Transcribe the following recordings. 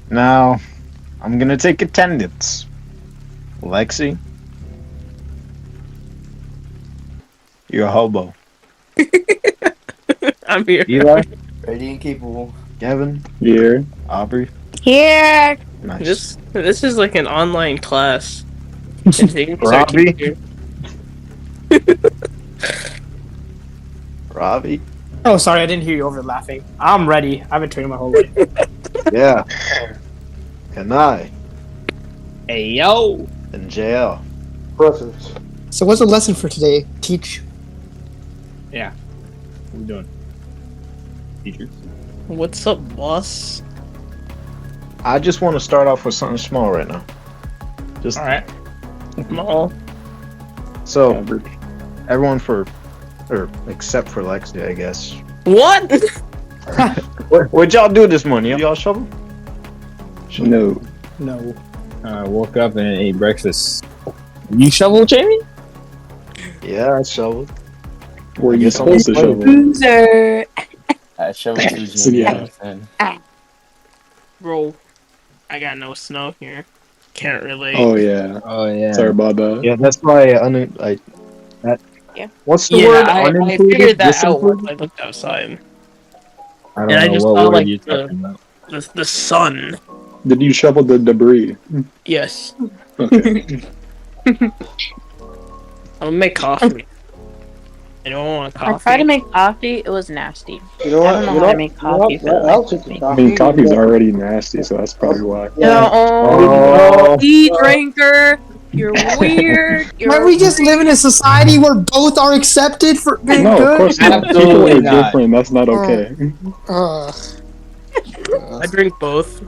Now, I'm gonna take attendance. Lexi, you're a hobo. I'm here. Eli, Ready and capable. Gavin, Here. Aubrey. Here. Nice. This is like an online class. And things are Robbie? teacher. Robbie? Oh, sorry, I didn't hear you over laughing. I'm ready. I've been training my whole life. Yeah. Kanai Hey, yo. and JL. Present. So, what's the lesson for today? Teach. What we doing? Teachers? What's up, boss? I just want to start off with something small right now. Just Alright. Small. so everyone or except for Lexi, I guess. What? What'd y'all do this morning? Y'all shovel? No. No. I woke up and ate breakfast. You shovel, Jamie? Yeah, I shoveled. Were you you supposed supposed to to shovel? Loser. I shovel to So, yeah. Bro, I got no snow here. Can't relate. Oh yeah. Sorry about that. Yeah, that's why Yeah. What's the Yeah, word? I figured that out once I looked outside. I don't And I know just what saw, word like, you're talking about. The sun. Did you shovel the debris? Yes. Okay. I'm gonna make coffee. Anyone want I coffee? tried to make coffee. It was nasty. You know I what? don't know You how know to make you know coffee. what? I'll take the I coffee. mean, coffee's already nasty, so that's probably why. No, Oh. tea drinker. You're weird. Can't we just live in a society where both are accepted for being No, of good? course not. People Absolutely are not. different. That's not okay. I drink both.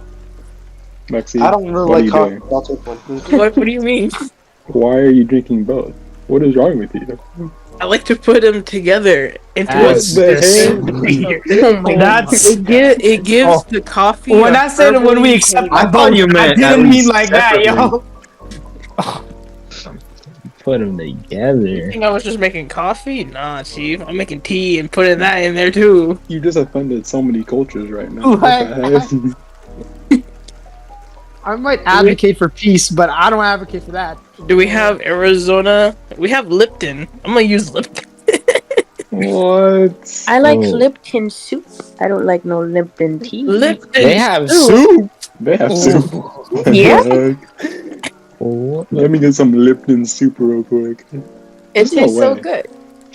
Lexi, I don't really what are like you coffee. doing? I'll take one. What do you mean? Why are you drinking both? What is wrong with you? I like to put them together into What a the Oh my That's it gives the coffee. when a I said when we herbally- accept. I thought you meant I at didn't mean least like that, yo. Put them together. You think I was just making coffee? Nah, chief. I'm making tea and putting that in there too. You just offended so many cultures right now. What? What the heck? I might advocate for peace, but I don't advocate for that. Do we have Arizona? We have Lipton. I'm gonna use Lipton. What? I like Oh. Lipton soup. I don't like no Lipton tea. Lipton. They have soup. They have soup. Yeah. Let me get some Lipton soup real quick. It There's no tastes so way. good.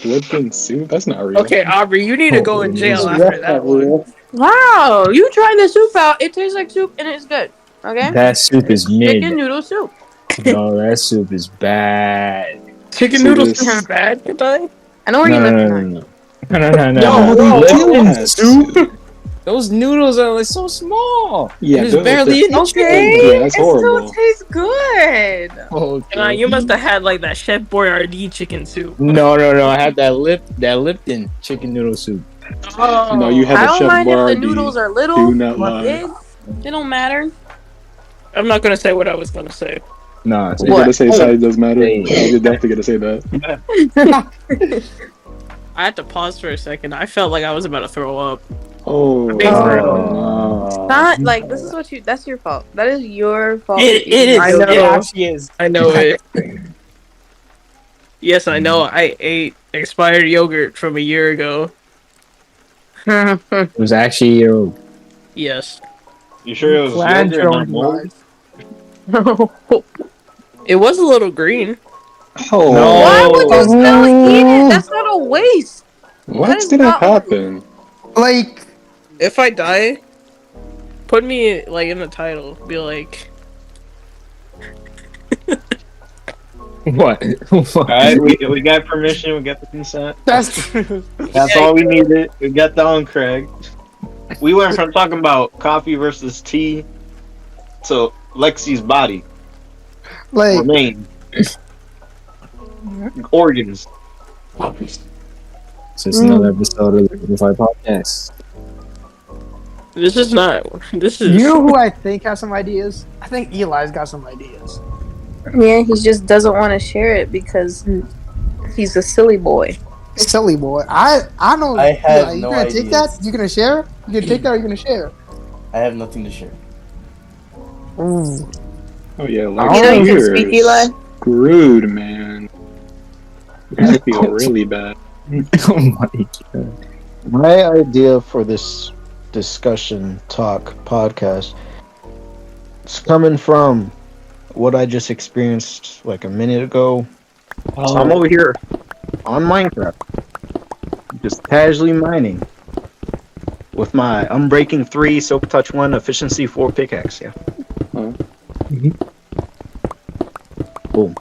Lipton soup? That's not real. Okay, Aubrey, you need to go in jail Oh, after that one. Wow, you try the soup out. It tastes like soup and it's good. Okay? That soup is mid. Chicken noodle soup. No, that soup is bad. Chicken See noodles this? is bad, good night. I know where No, you no, live no, tonight. no, no, no, no, No, no. Lipton Lipton soup? soup. Those noodles are like so small. Yeah, There's they're- barely any Okay, chicken. Yeah, that's it horrible. still tastes good. Okay. You must have had like that Chef Boyardee chicken soup. No, no, no. I had that Lipton chicken noodle soup. Oh, No, you had I a don't Chef mind if the Boyardee. noodles are little Do not or lie. big. It don't matter. I'm not gonna say what I was gonna say. Nah, You're gonna say What? size doesn't matter? Hey. You're definitely gonna say that. I had to pause for a second. I felt like I was about to throw up. Oh, being for real. no. Not like this is what you. That's your fault. That is your fault. It that you is. didn't I feel know. good. Yeah, she is. I know it. Yes, I know. I ate expired yogurt from a year ago. it was actually your. Yes. You sure it was Plan yogurt, your not own mold? It was a little green. Oh, Why would you still eat it? That's not a waste. What That is did not- happen? Like, If I die, put me like in the title. Be like, What? Alright, we got permission, we got the consent. that's true. That's all we needed. We got that on Craig. We went from talking about coffee versus tea to Lexi's body. Like, Remain. Organs. So it's another episode of the Groupify podcast. this is not. This is. you know who I think has some ideas? I think Eli's got some ideas. Yeah, he just doesn't want to share it because he's a silly boy. Silly boy. I know. I have Eli, you no gonna take ideas. that? You gonna share? You gonna take that or you gonna share? I have nothing to share. Ooh. Oh yeah, You like know you can you're speak, Eli? screwed, man. I feel really bad. Oh my god. My idea for this discussion talk podcast is coming from what I just experienced like a minute ago. So I'm over here on Minecraft, just casually mining with my Unbreaking 3, Silk Touch 1, Efficiency 4 pickaxe. Yeah. Huh? Boom.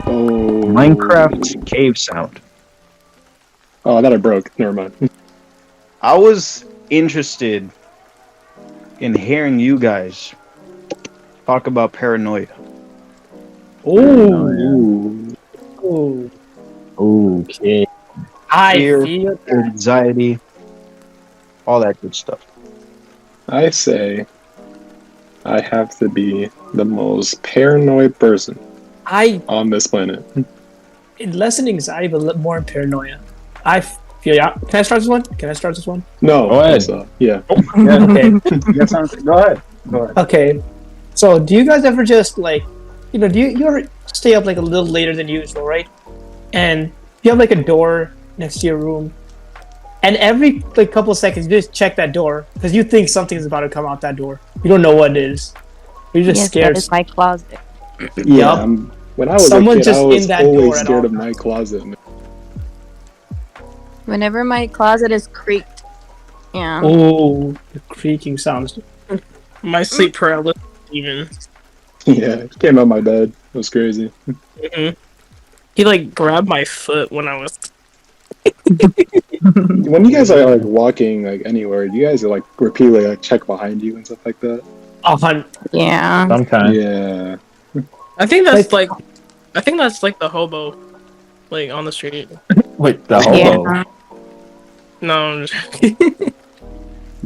Oh. Minecraft cave sound. Oh, I thought it broke. Never mind. I was interested in hearing you guys talk about paranoia. Ooh. Ooh. Okay. I Fear, feel anxiety, all that good stuff. I say I have to be the most paranoid person I on this planet. less in anxiety, but more in paranoia. I feel yeah. Can I start this one? Can I start this one? No, Go ahead. also, yeah. Okay. Go ahead. Go ahead. Okay. So, do you guys ever just like, do you ever stay up like a little later than usual, right? And you have like a door next to your room, and every like couple of seconds you just check that door because you think something's about to come out that door. You don't know what it is. You're just Yes, scared. that is my closet. Yeah. Yup. When I was Someone a kid, just I was in that door always at scared all of my closet. Whenever my closet is creaked. Yeah. Oh, the creaking sounds. My sleep paralysis even. Yeah, it came out my bed. It was crazy. Mhm. He like grabbed my foot when I was. When you guys are like walking like anywhere, you guys are like repeatedly like check behind you and stuff like that. Yeah. Sometimes. Yeah. I think that's like the hobo, like on the street. Wait, the hobo. Yeah. No, I'm just-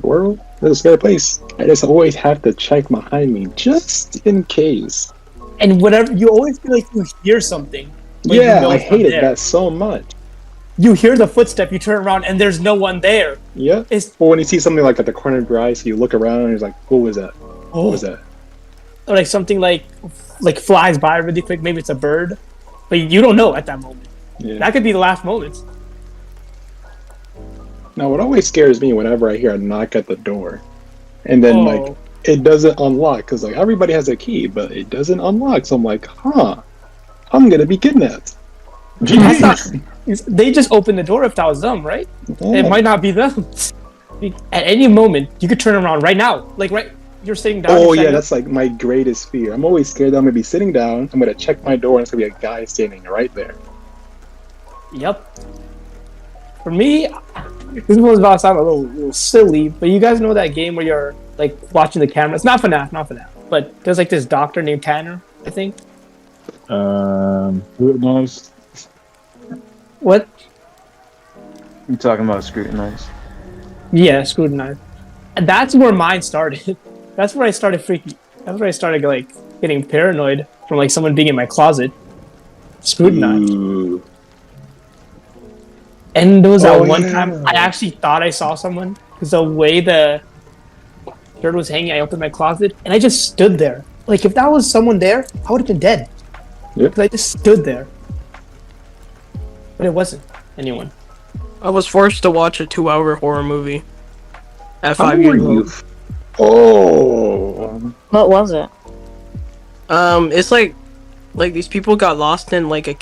World, this is a scary place. I just always have to check behind me just in case. And whatever, you always feel like you hear something. but Yeah, you know I it's not hated there. that so much. You hear the footstep, you turn around, and there's no one there. Yeah. It's Or when you see something like at the corner of your eye, so you look around and you're like, what was that? What was that? or like something like flies by really quick. Maybe it's a bird, but you don't know at that moment. Yeah. That could be the last moment. Now, what always scares me whenever I hear a knock at the door, and then Oh. like it doesn't unlock because like everybody has a key, but it doesn't unlock. So I'm like, huh, I'm gonna be kidnapped. That's not- they just opened the door if that was them, right? Yeah. It might not be them. At any moment, you could turn around right now. Like you're sitting down. Oh you're yeah, setting that's like my greatest fear. I'm always scared that I'm gonna be sitting down. I'm gonna check my door, and it's gonna be a guy standing right there. up. Yep. For me, this one's about to sound a little silly, but you guys know that game where you're like watching the camera. It's not FNAF, but there's like this doctor named Tanner, I think. Who knows? What? You talking about scrutinize? Yeah, scrutinized. And that's where mine started. That's where I started freaking. That's where I started like getting paranoid from like someone being in my closet. Scrutinized. Ooh. And there was that one yeah. time I actually thought I saw someone because the way the shirt was hanging, I opened my closet and I just stood there. Like if that was someone there, I would have been dead. Yep. Because I just stood there. But it wasn't anyone. I was forced to watch a 2-hour horror movie at How 5 were years you? old. Oh. What was it? It's like these people got lost in like a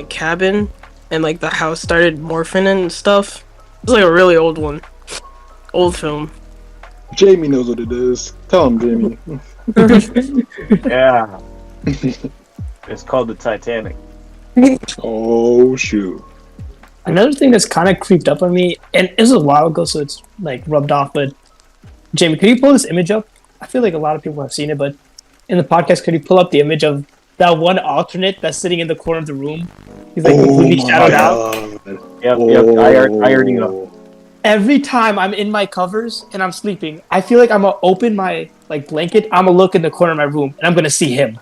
cabin, and like the house started morphing and stuff. It's like a really old one, old film. Jamie knows what it is. Tell him, Jamie. Yeah. It's called the Titanic. Oh shoot. Another thing that's kind of creeped up on me, and it was a while ago, so it's like rubbed off. But Jamie, could you pull this image up? I feel like a lot of people have seen it, but in the podcast, could you pull up the image of that one alternate that's sitting in the corner of the room? He's like completely shadowed out. Yep. I already know. Every time I'm in my covers and I'm sleeping, I feel like I'm gonna open my like blanket. I'm gonna look in the corner of my room and I'm gonna see him,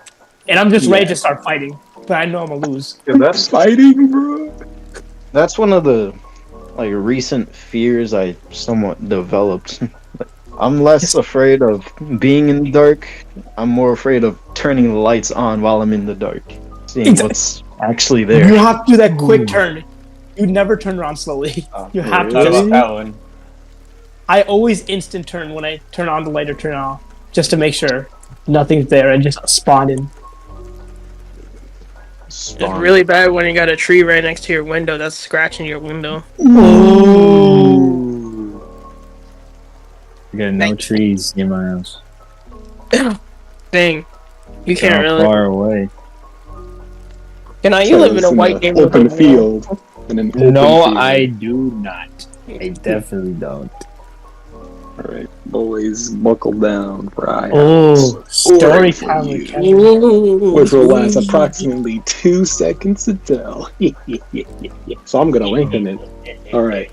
and I'm just ready to start fighting. But I know I'm gonna lose. Yeah, that's Fighting, bro. That's one of the like recent fears I somewhat developed. I'm less afraid of being in the dark. I'm more afraid of turning the lights on while I'm in the dark, seeing what's actually there. You have to do that quick turn. You never turn around slowly. You have to Thought just. about that one. I always instant turn when I turn on the light or turn it off, just to make sure nothing's there and just spawn in. It's Spawn. really bad when you got a tree right next to your window that's scratching your window. Ooh. I got no trees near my house. Dang. You They're can't all really. far away. Can I? You live in a white an neighborhood. open field. In an open No, field. I do not. I definitely don't. All right, boys, buckle down for I have Oh, story for time you. with Kevin. Which will last approximately 2 seconds to tell. So I'm gonna lengthen it. All right.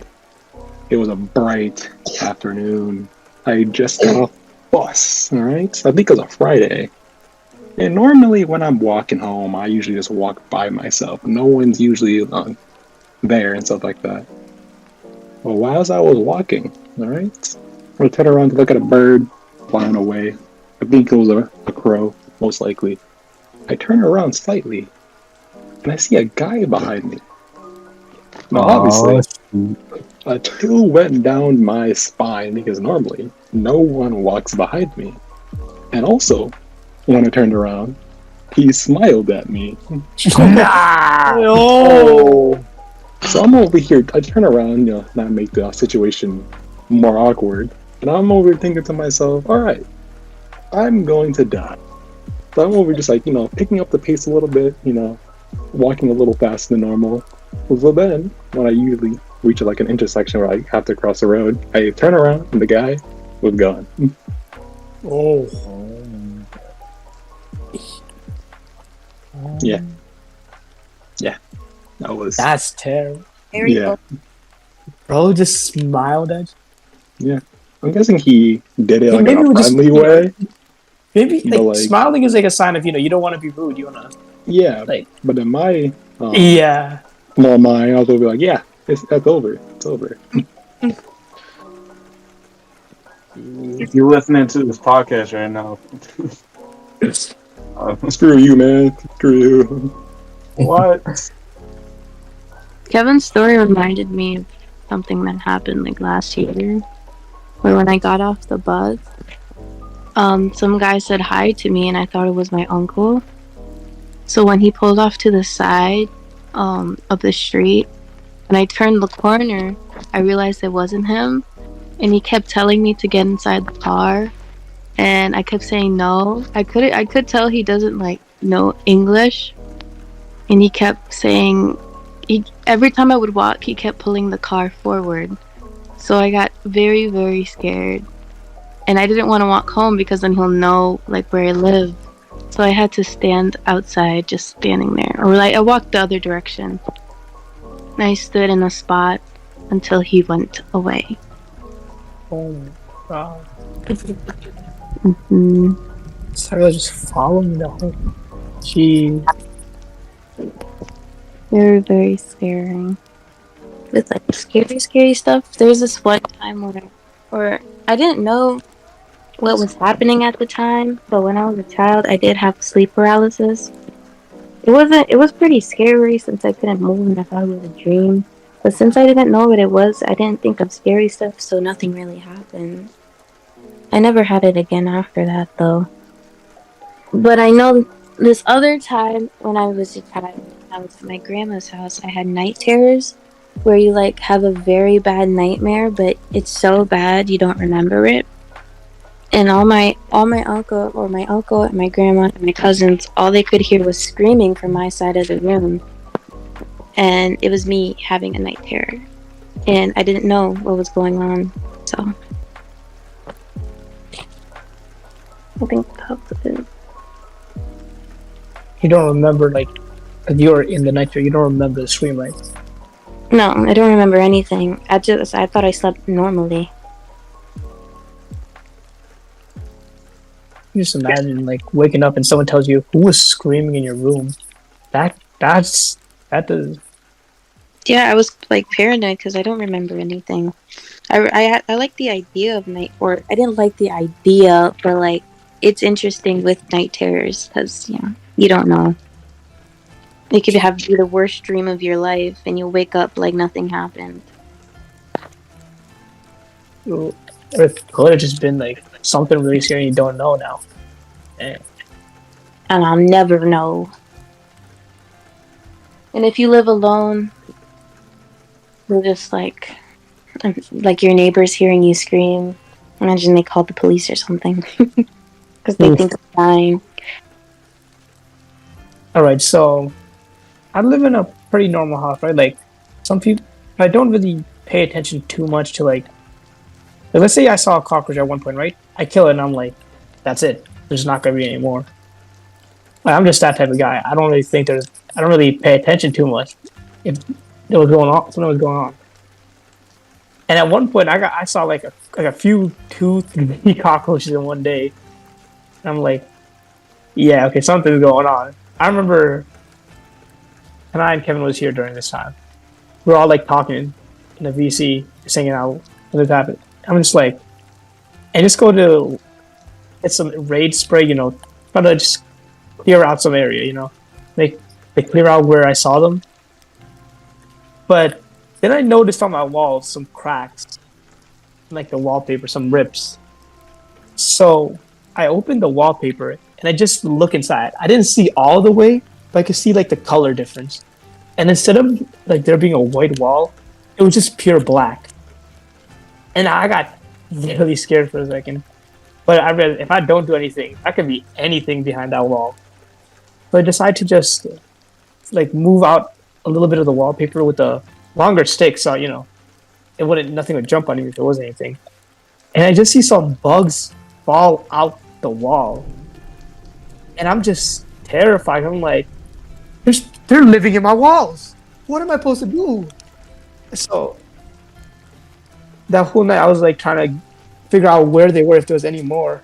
It was a bright afternoon. I just got off bus. All right. I think it was a Friday. And normally when I'm walking home, I usually just walk by myself. No one's usually there and stuff like that. Well, while I was walking, all right, I turn around to look at a bird flying away. I think it was a crow, most likely. I turn around slightly, and I see a guy behind me. Now, obviously, a chill went down my spine because normally no one walks behind me. And also, when I turned around, he smiled at me. Oh. So I'm over here, I turn around, not make the situation more awkward. And I'm over thinking to myself, alright, I'm going to die. So I'm over just picking up the pace a little bit, walking a little faster than normal. So then, when I usually reach like an intersection where I have to cross the road, I turn around and the guy was gone. Oh. Yeah. That was... That's terrible. Yeah. Bro just smiled at you. I'm guessing he did it Maybe in a we'll just- friendly way. Maybe But, smiling is like a sign of you don't want to be rude. You want to Yeah, like but in my yeah. small mind, I was over like, yeah, that's over. It's over. If you're listening to this podcast right now, Screw you, man. Screw you. what? Kevin's story reminded me of something that happened like last year, where when I got off the bus, some guy said hi to me, and I thought it was my uncle. So when he pulled off to the side, of the street, and I turned the corner, I realized it wasn't him, and he kept telling me to get inside the car, and I kept saying no. I could tell he doesn't know English, and he kept saying. Every time I would walk, he kept pulling the car forward. So I got very, very scared. And I didn't want to walk home because then he'll know where I live. So I had to stand outside, just standing there. Or I walked the other direction. And I stood in a spot until he went away. Oh my god. Mm-hmm. Sarah just following the whole. She. Very, very scary. With scary stuff. There's this one time where I didn't know what was happening at the time, but when I was a child, I did have sleep paralysis. It was pretty scary since I couldn't move and I thought it was a dream. But since I didn't know what it was, I didn't think of scary stuff, so nothing really happened. I never had it again after that, though. But I know this other time when I was a child, I was at my grandma's house, I had night terrors where you have a very bad nightmare, but it's so bad you don't remember it. And my uncle and my grandma and my cousins, all they could hear was screaming from my side of the room. And it was me having a night terror. And I didn't know what was going on, so I think that's it. You don't remember you're in the night. You don't remember the scream, right? No, I don't remember anything. I thought I slept normally. You just imagine waking up and someone tells you who was screaming in your room. That does. Yeah, I was like paranoid because I don't remember anything. I like the idea of night, or I didn't like the idea, but like it's interesting with night terrors because you don't know. It could have be the worst dream of your life, and you'll wake up like nothing happened. It could have just been like something really scary you don't know now. Damn. And I'll never know. And if you live alone, you're just like your neighbors hearing you scream. Imagine they called the police or something because they think I'm dying. All right, so I live in a pretty normal house, right? Like some people, I don't really pay attention too much to like let's say I saw a cockroach at one point, right? I kill it and I'm like, that's it. There's not gonna be any more. Like, I'm just that type of guy. I don't really pay attention too much if there was going on, something was going on. And at one point, I saw like a few 2-3 cockroaches in one day. And I'm like, yeah, okay, something's going on. I remember, and I and Kevin was here during this time. We were all like talking in the VC, just hanging out when this happened. I'm just like, and just go to get some raid spray, try to just clear out some area, they clear out where I saw them. But then I noticed on my walls some cracks, like the wallpaper, some rips. So I opened the wallpaper and I just look inside. I didn't see all the way, but I could see like the color difference. And instead of like there being a white wall, it was just pure black. And I got really scared for a second. But I read if I don't do anything, that could be anything behind that wall. So I decided to just like move out a little bit of the wallpaper with a longer stick, so nothing would jump on me if there was anything. And I just see some bugs fall out the wall, and I'm just terrified. I'm like, they're living in my walls. What am I supposed to do? So that whole night, I was like trying to figure out where they were, if there was any more,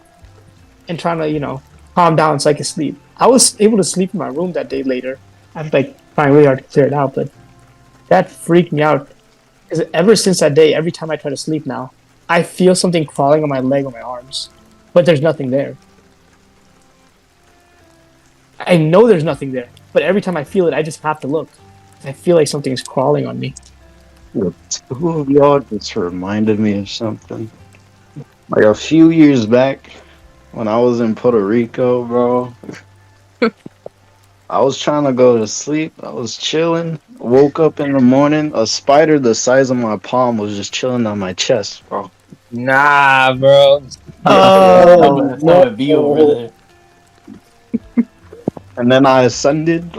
and trying to calm down so I could sleep. I was able to sleep in my room that day later. I was like trying really hard to clear it out, but that freaked me out. Because ever since that day, every time I try to sleep now, I feel something crawling on my leg or my arms, but there's nothing there. I know there's nothing there, but every time I feel it, I just have to look. I feel like something's crawling on me. The two of y'all just reminded me of something. Like a few years back, when I was in Puerto Rico, bro, I was trying to go to sleep. I was chilling. Woke up in the morning. A spider the size of my palm was just chilling on my chest, bro. Nah, bro. That would be over there. And then I ascended.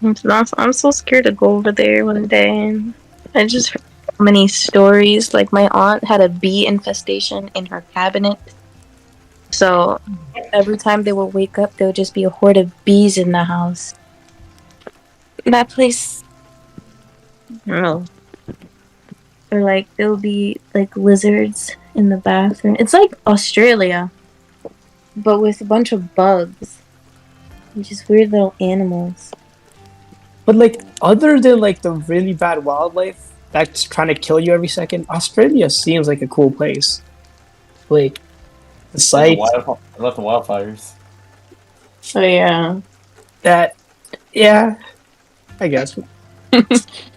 I'm so scared to go over there one day. I just heard so many stories. Like my aunt had a bee infestation in her cabinet. So every time they would wake up, there would just be a horde of bees in the house. That place, I don't know. Or like there will be like lizards in the bathroom. It's like Australia, but with a bunch of bugs. And just weird little animals. But like, other than like the really bad wildlife that's trying to kill you every second, Australia seems like a cool place. Like the sight, I love the wildfires. Oh yeah. that, yeah, I guess.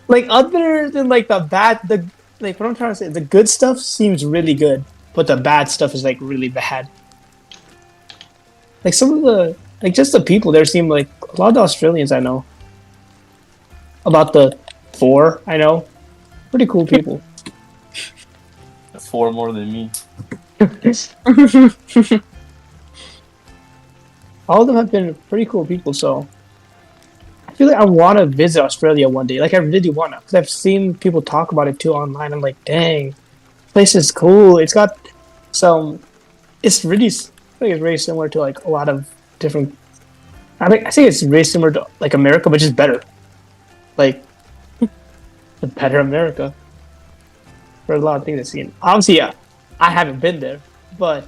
Like other than like what I'm trying to say, the good stuff seems really good, but the bad stuff is like really bad. Like some of just the people there seem like a lot of the Australians I know. About the 4 I know, pretty cool people. That's 4 more than me. All of them have been pretty cool people, so I feel like I want to visit Australia one day. Like I really want to, because I've seen people talk about it too online. I'm like, dang, this place is cool. It's got some. It's really, I think it's very similar to like a lot of different. I think it's very similar to like America, but just better. Like the better America. For a lot of things I've seen. Obviously, yeah, I haven't been there, but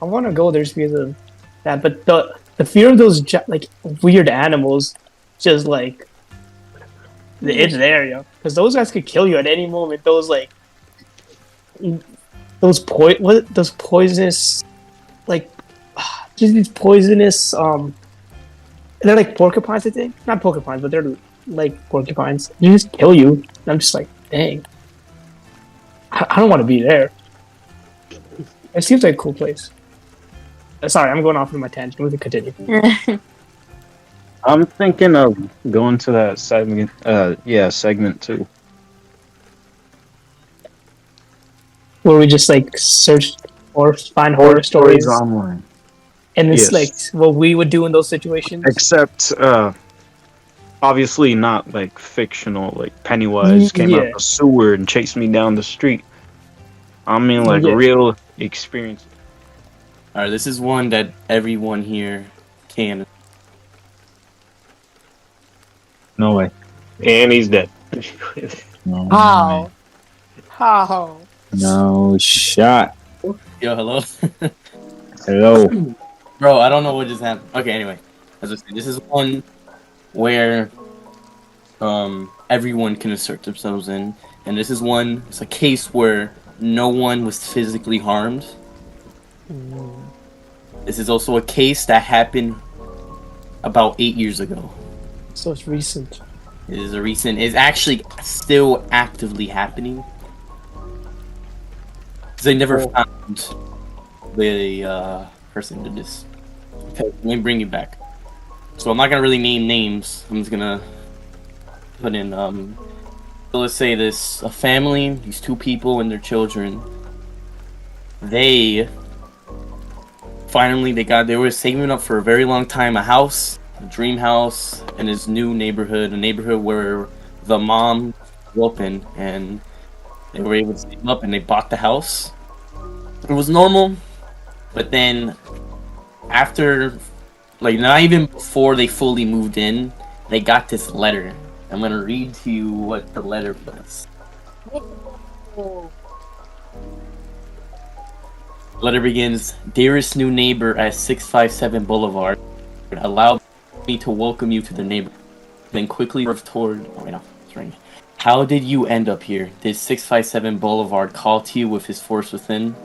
I want to go there just because of that. But the fear of those like weird animals, just like It's there, yo. Because those guys could kill you at any moment. Those like those poisonous like just these poisonous they're like porcupines, I think. Not porcupines, but they're like porcupines. They just kill you. And I'm just like, dang. I don't want to be there. It seems like a cool place. Sorry, I'm going off on my tangent. We can continue. I'm thinking of going to that segment. Segment 2. Where we just like search or find horror stories online. and it's Yes. like what we would do in those situations. Except, obviously not like fictional. Like Pennywise came out Yeah. the sewer and chased me down the street. I mean, like Yeah. real experience. Alright, this is one that everyone here can. No way. And he's dead. No How? way. How? No shot. Yo, hello? Hello. Bro, I don't know what just happened. Okay, anyway. As I said, this is one where everyone can assert themselves in. And this is one, it's a case where no one was physically harmed. This is also a case that happened about 8 years ago. So it's recent. It is a recent, it's actually still actively happening. They never found the person who did this. Okay, let me bring you back. So I'm not gonna really name names. I'm just gonna put in so let's say this a family, these two people and their children. They were saving up for a very long time a house, a dream house, in his new neighborhood, a neighborhood where the mom grew up in, and they were able to save up and they bought the house. It was normal, but then after, like not even before they fully moved in, they got this letter. I'm gonna read to you what the letter was. The letter begins, "Dearest new neighbor at 657 Boulevard, allow me to welcome you to the neighborhood." Then quickly moved toward. Oh wait, no, it's ringing. "How did you end up here? Did 657 Boulevard call to you with his force within?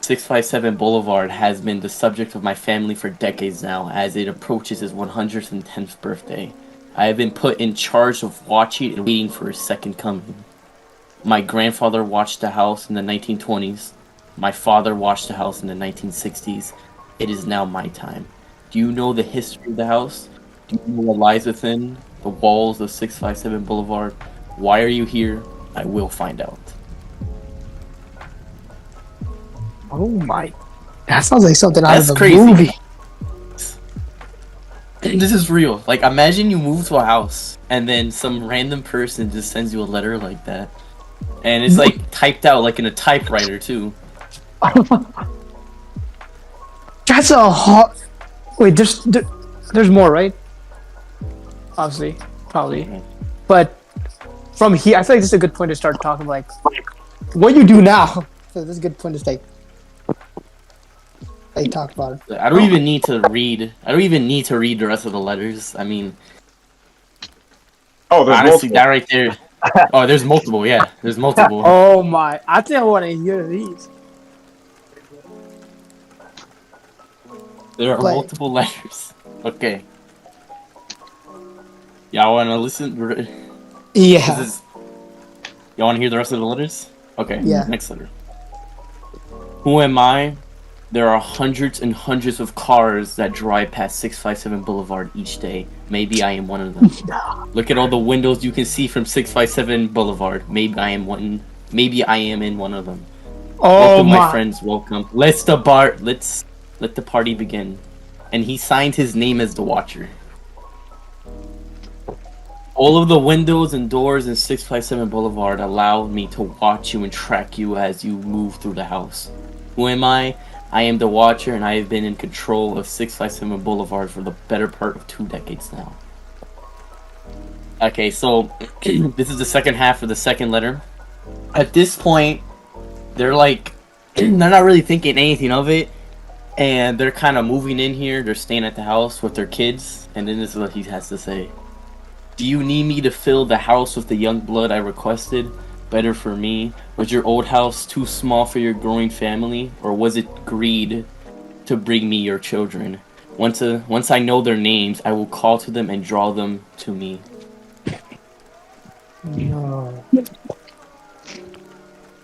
657 Boulevard has been the subject of my family for decades now, as it approaches his 110th birthday. I have been put in charge of watching and waiting for his second coming. My grandfather watched the house in the 1920s. My father watched the house in the 1960s. It is now my time. Do you know the history of the house? Do you know what lies within the walls of 657 Boulevard? Why are you here? I will find out." Oh my! That sounds like something out That's of a crazy. movie. This is real. Like, imagine you move to a house and then some random person just sends you a letter like that. And it's like typed out like in a typewriter too. That's a hot. Wait, there's more, right? Obviously, probably. But from here, I feel like this is a good point to start talking like what you do now. So this is a good point to stay. Like talk about it. I don't even need to read. I don't even need to read the rest of the letters. I mean, Oh, there's honestly, multiple. that right there. Oh, there's multiple. Yeah, there's multiple. Oh my! I think I want to hear these. There are Play. multiple letters. Okay. Y'all want to listen? Yeah. Y'all want to hear the rest of the letters? Okay. Yeah. Next letter. Who am I? There are hundreds and hundreds of cars that drive past 657 Boulevard each day. Maybe I am one of them. Look at all the windows you can see from 657 Boulevard. Maybe I am one. Maybe I am in one of them. Oh Welcome, my! my friends. Welcome. Let's let the party begin. And he signed his name as the Watcher. All of the windows and doors in 657 Boulevard allow me to watch you and track you as you move through the house. Who am I? I am the Watcher, and I have been in control of 657 Boulevard for the better part of 2 decades now. Okay, so this is the second half of the second letter. At this point, they're like, they're not really thinking anything of it, and they're kind of moving in here. They're staying at the house with their kids, and then this is what he has to say. Do you need me to fill the house with the young blood I requested? Better for me. Was your old house too small for your growing family, or was it greed to bring me your children? Once I know their names, I will call to them and draw them to me. No.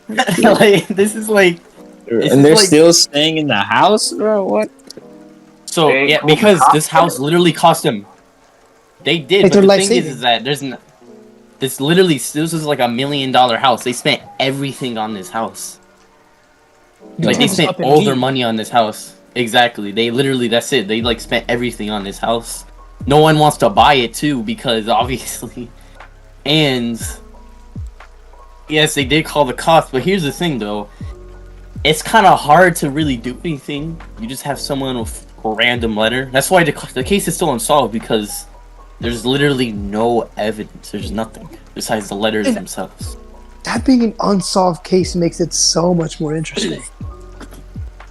Like, this is like. And they're still staying in the house, bro. What? So They ain't yeah, called the because cops this house yet? literally cost them. They did, Like but their the life thing is savings. that this is like $1 million house. They spent everything on this house. You Like they can't just spent up and all their leave. money on this house. Exactly. They literally that's it. They like spent everything on this house. No one wants to buy it too because obviously, and yes, they did call the cops. But here's the thing though, it's kind of hard to really do anything. You just have someone with a random letter. That's why the case is still unsolved because there's literally no evidence. There's nothing besides the letters And- themselves. That being an unsolved case makes it so much more interesting.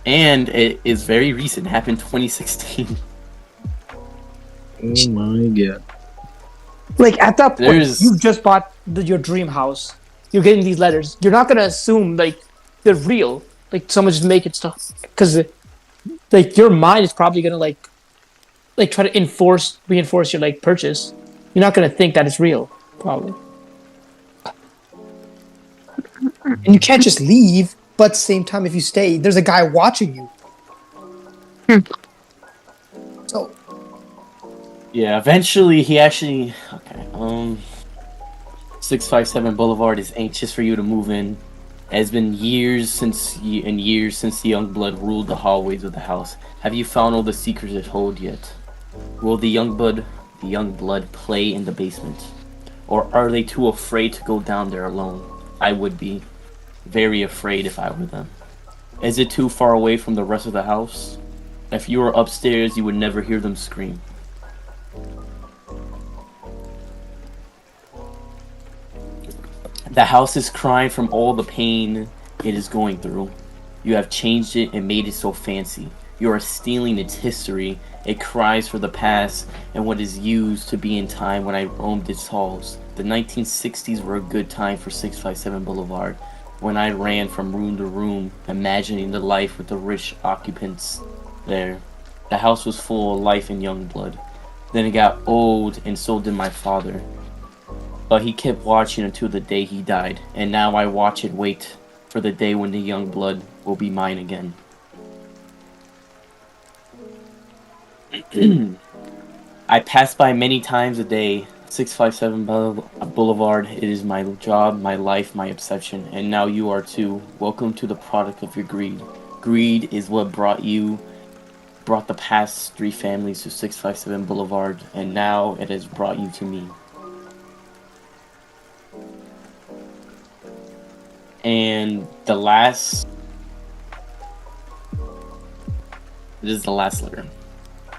And it is very recent. It happened 2016. Oh my god. Like at that point, There's- you just bought your dream house. You're getting these letters. You're not gonna assume like they're real. Like someone just making stuff because like your mind is probably gonna like try to reinforce your like purchase. You're not gonna think that it's real, probably. And you can't just leave. But at the same time, if you stay, there's a guy watching you. So Yeah, eventually he actually. Okay, 657 Boulevard is anxious for you to move in. It has been years since the young blood ruled the hallways of the house. Have you found all the secrets it holds yet? Will the young blood play in the basement? Or are they too afraid to go down there alone? I would be very afraid if I were them. Is it too far away from the rest of the house? If you were upstairs, you would never hear them scream. The house is crying from all the pain it is going through. You have changed it and made it so fancy. You are stealing its history. It cries for the past and what is used to be in time when I roamed its halls. The 1960s were a good time for 657 Boulevard, when I ran from room to room, imagining the life with the rich occupants there. The house was full of life and young blood. Then it got old, and so did my father. But he kept watching until the day he died, and now I watch it wait for the day when the young blood will be mine again. I pass by many times a day. 657 Boulevard. It is my job, my life, my obsession, and now you are too. Welcome to the product of your greed. Greed is what brought the past 3 families to 657 Boulevard, and now it has brought you to me. And this is the last letter.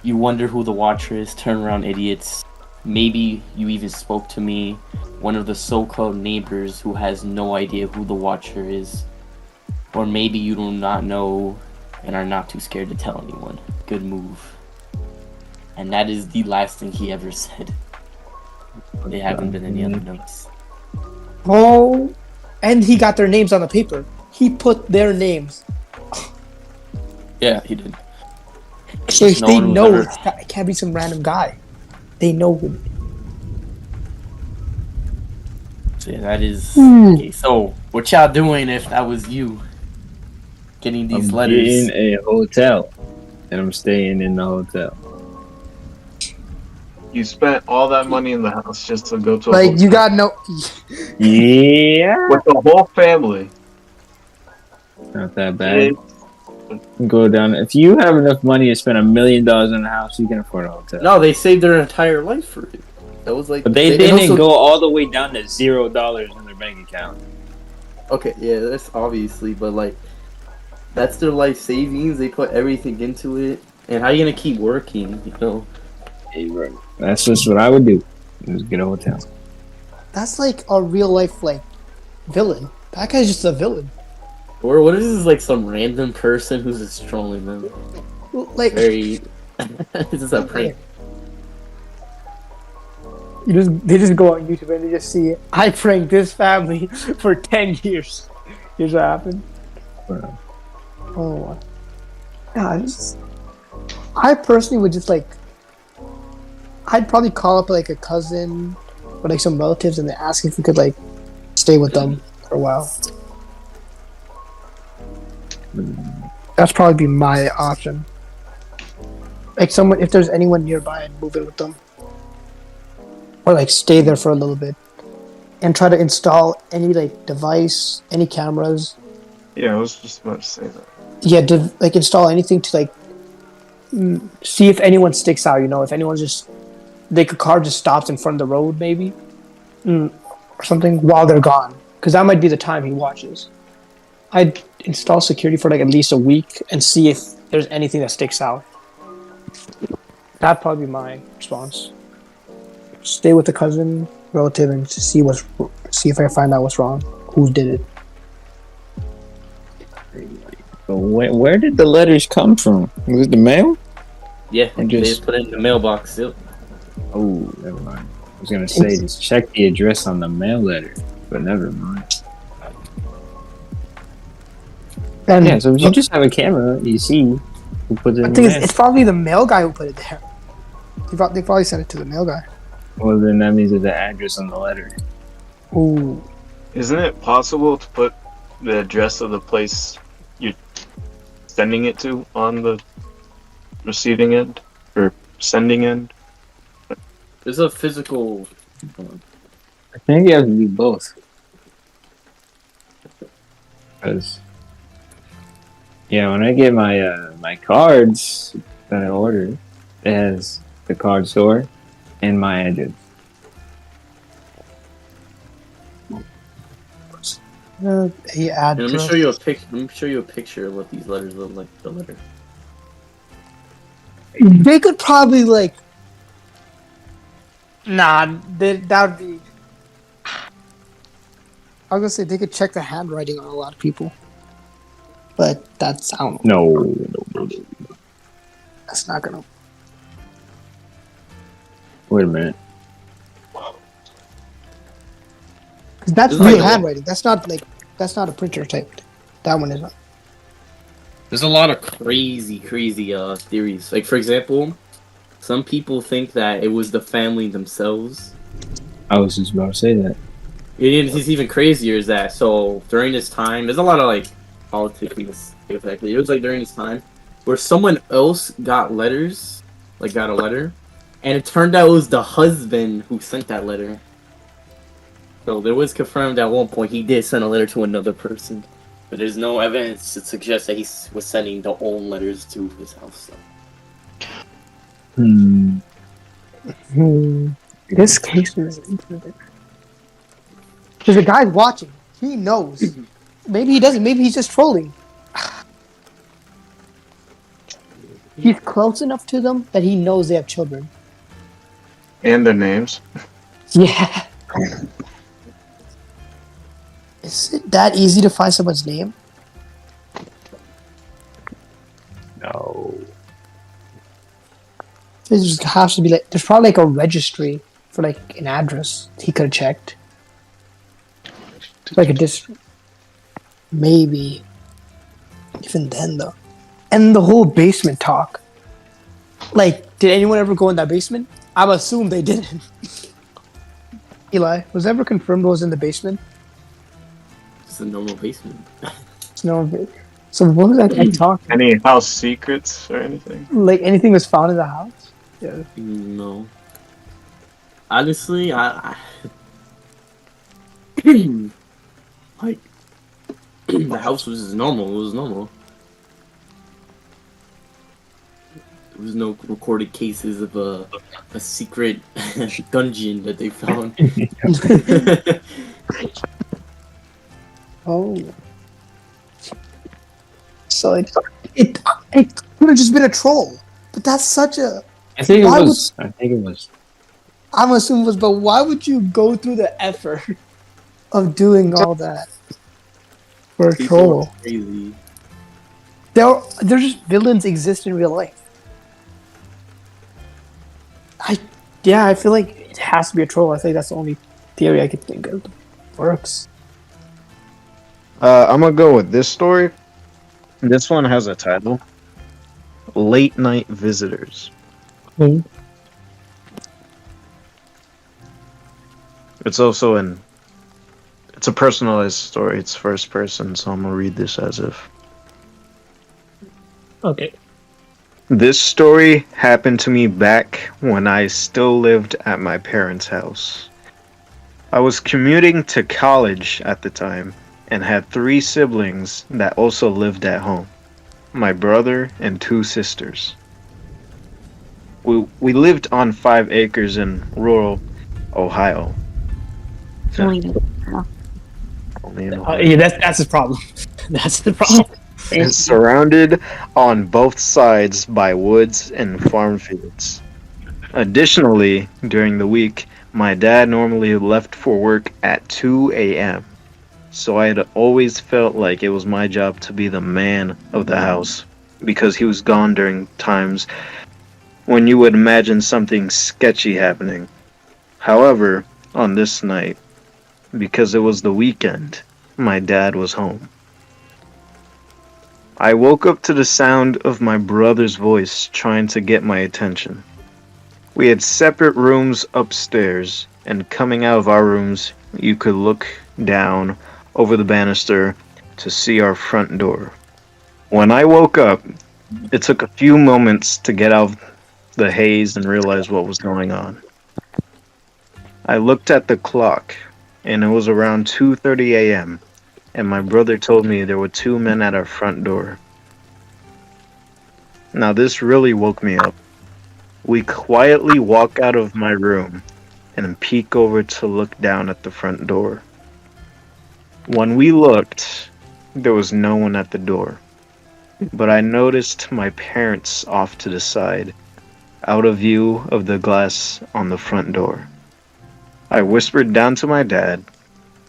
You wonder who the watcher is, turn around idiots. Maybe you even spoke to me, one of the so-called neighbors who has no idea who the watcher is. Or maybe you do not know and are not too scared to tell anyone. Good move. And that is the last thing he ever said. There haven't been any other notes. oh, and he got their names on the paper. He put their names, Yeah, he did. so No they one was know ever- it can't be some random guy. They know who. So yeah, that is... Okay, so what y'all doing if that was you? Getting these I'm letters. getting a hotel, and I'm staying in the hotel. You spent all that money in the house just to go to a Like you hotel got no. Yeah, with the whole family. not that bad. Yeah. Go down. If you have enough money to spend $1 million on a house, you can afford a hotel. No, they saved their entire life for it. That was like... But they and didn't also- go all the way down to $0 in their bank account. Okay, yeah, that's obviously, but like... That's their life savings. They put everything into it. And how are you gonna keep working, you know? Hey, bro. That's just what I would do. Just get a hotel. That's like a real life like villain. That guy's just a villain. Or what if this is like some random person who's just trolling them? Like Very... this is a prank. They just go on YouTube and they just see I pranked this family for 10 years. Here's what happened. Oh, yeah. I personally would just like. I'd probably call up like a cousin or like some relatives and they ask if we could like stay with them for a while. That's probably be my option. Like someone, if there's anyone nearby, I'd move in with them, or like stay there for a little bit and try to install any like device, any cameras. Yeah, I was just about to say that. Yeah, to like install anything to like see if anyone sticks out. You know, if anyone just like a car just stops in front of the road, maybe, or something while they're gone, because that might be the time he watches. I'd install security for like at least a week and see if there's anything that sticks out. That'd probably be my response. Stay with the cousin, relative, and see if I find out what's wrong, who did it. But where did the letters come from? Was it the mail? Yeah, Or they just- just put it in the mailbox. Yep. Oh, never mind. I was gonna say just check the address on the mail letter, but never mind. And Yeah, so if you just have a camera, you see who put it I in think the mail. it's probably the mail guy who put it there. They probably sent it to the mail guy. Well, then that means it's the address on the letter. Ooh. Isn't it possible to put the address of the place you're sending it to on the receiving end or sending end? There's a physical. I think you have to do both. Because, yeah, when I get my my cards that I ordered, it has the card store and my address. Yeah, Let me show you a pic. Let me show you a picture of what these letters look like. The letter. They could probably like. Nah, that would be. I was gonna say they could check the handwriting on a lot of people, but that's I don't know. No. That's not gonna. Wait a minute. Cause that's This is real like a- handwriting. That's not a printer type. That one isn't. There's a lot of crazy theories. Like for example, some people think that it was the family themselves. I was just about to say that. It's even crazier is that. So during this time, there's a lot of like politics in this. Exactly, it was like during this time where someone else got a letter, and it turned out it was the husband who sent that letter. So there was confirmed at one point he did send a letter to another person, but there's no evidence to suggest that he was sending the own letters to his house. So. This case is interesting. Because the guy's watching. He knows. Maybe he doesn't. Maybe he's just trolling. He's close enough to them that he knows they have children. And their names. Yeah. Is it that easy to find someone's name? No. There just has to be like. There's probably like a registry for like an address he could have checked. Like a district. Maybe. Even then, though. And the whole basement talk. Like, did anyone ever go in that basement? I'm assuming they didn't. Eli, was it ever confirmed what was in the basement? It's a normal basement. No. So what was that guy talking? Any house secrets or anything? Like anything was found in the house? Yeah. No. Honestly, I like the house was just normal. It was normal. There was no recorded cases of a secret dungeon that they found. Oh. So it could have just been a troll. But that's such a. I think it Why was. I'm assuming it was, but why would you go through the effort of doing all that for a People troll? are crazy. There's just villains exist in real life. I feel like has to be a troll. I think that's the only theory I could think of that works. I'm gonna go with this story. This one has a title: Late Night Visitors. Hmm. It's also it's a personalized story. It's first person, so I'm gonna read this as if. Okay. This story happened to me back when I still lived at my parents' house. I was commuting to college at the time and had 3 siblings that also lived at home. My brother and 2 sisters. We lived on 5 acres in rural Ohio. Only know. Only in Ohio. Yeah, that's his problem. That's the problem. It's surrounded on both sides by woods and farm fields. Additionally, during the week, my dad normally left for work at 2 a.m. So I had always felt like it was my job to be the man of the house because he was gone during times when you would imagine something sketchy happening. However, on this night, because it was the weekend, my dad was home. I woke up to the sound of my brother's voice trying to get my attention. We had separate rooms upstairs, and coming out of our rooms, you could look down over the banister to see our front door. When I woke up, it took a few moments to get out of the haze and realize what was going on. I looked at the clock, and it was around 2:30 a.m., and my brother told me there were 2 men at our front door. Now this really woke me up. We quietly walk out of my room and peek over to look down at the front door. When we looked, there was no one at the door, but I noticed my parents off to the side, out of view of the glass on the front door. I whispered down to my dad,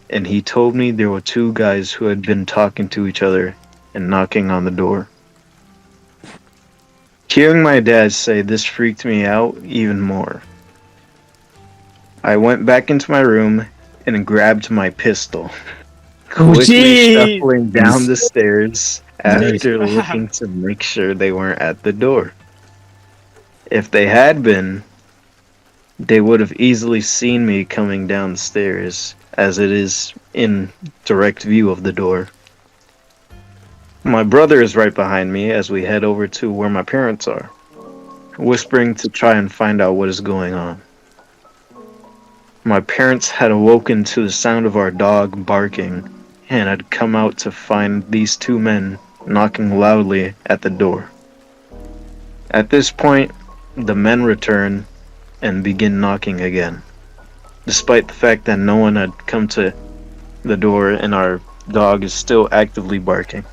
and he told me there were 2 guys who had been talking to each other and knocking on the door. Hearing my dad say this freaked me out even more. I went back into my room and grabbed my pistol, quickly Jeez. shuffling down the stairs after Nice. looking to make sure they weren't at the door. If they had been, they would have easily seen me coming down the stairs, as it is in direct view of the door. My brother is right behind me as we head over to where my parents are, whispering to try and find out what is going on. My parents had awoken to the sound of our dog barking and had come out to find these 2 men knocking loudly at the door. At this point, the men return and begin knocking again, despite the fact that no one had come to the door and our dog is still actively barking.